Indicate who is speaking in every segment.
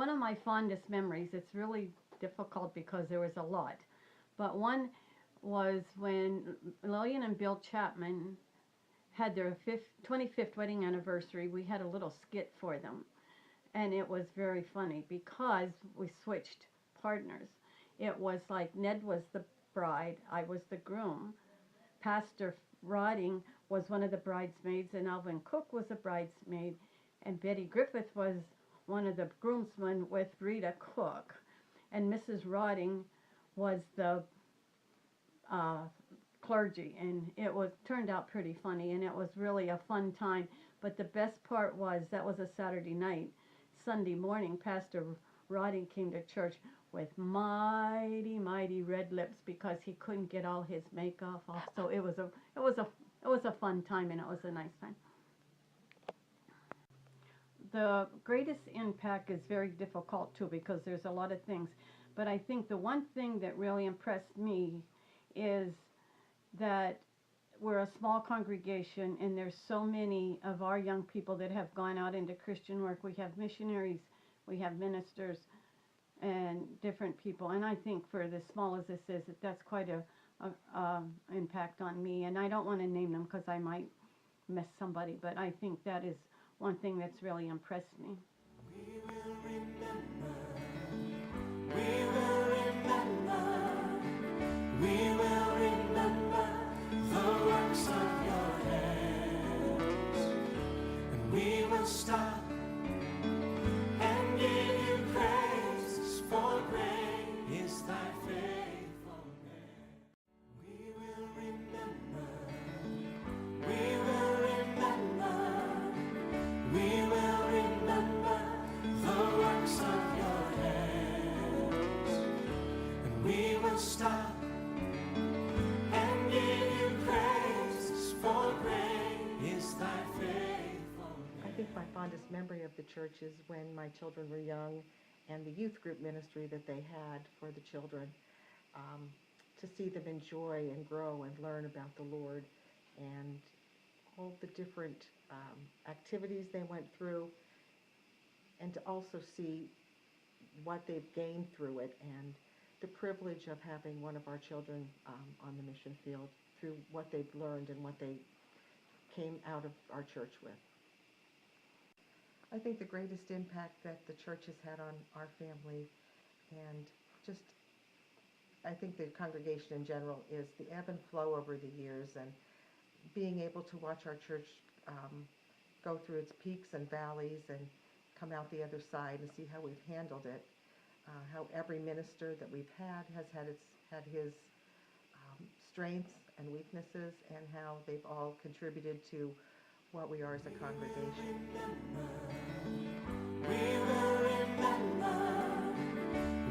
Speaker 1: one of my fondest memories, it's really difficult because there was a lot, but one was when Lillian and Bill Chapman had their 25th wedding anniversary. We had a little skit for them, and it was very funny because we switched partners. It was like Ned was the bride, I was the groom. Pastor Rodding was one of the bridesmaids, and Alvin Cook was a bridesmaid, and Betty Griffith was one of the groomsmen with Rita Cook, and Mrs. Rodding was the clergy, and it turned out pretty funny, and it was really a fun time. But the best part was that was a Saturday night. Sunday morning, Pastor Rodding came to church with mighty red lips because he couldn't get all his makeup off. So it was a fun time, and it was a nice time. The greatest impact is very difficult too because there's a lot of things, but I think the one thing that really impressed me is that we're a small congregation, and there's so many of our young people that have gone out into Christian work. We have missionaries, we have ministers, and different people. And I think for as small as this is, that's quite a impact on me. And I don't want to name them because I might miss somebody, but I think that is one thing that's really impressed me.
Speaker 2: We will remember. We will remember. We will remember the works of your hands, and we will stop and give you praise, for great is thy faithfulness. We will remember. We will remember. We will remember the works of your hands, and we will stop and give you praise, for great is thy faithfulness.
Speaker 3: I think my fondest memory of the church is when my children were young, and the youth group ministry that they had for the children, to see them enjoy and grow and learn about the Lord, and all the different activities they went through, and to also see what they've gained through it, and the privilege of having one of our children on the mission field through what they've learned and what they came out of our church with. I think the greatest impact that the church has had on our family, and just I think the congregation in general, is the ebb and flow over the years, and being able to watch our church go through its peaks and valleys and come out the other side, and see how we've handled it, how every minister that we've had has had his strengths and weaknesses, and how they've all contributed to what we are as a congregation.
Speaker 2: We will remember.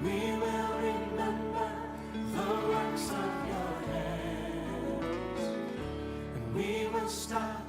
Speaker 2: We will remember the works of your hands, and we will stop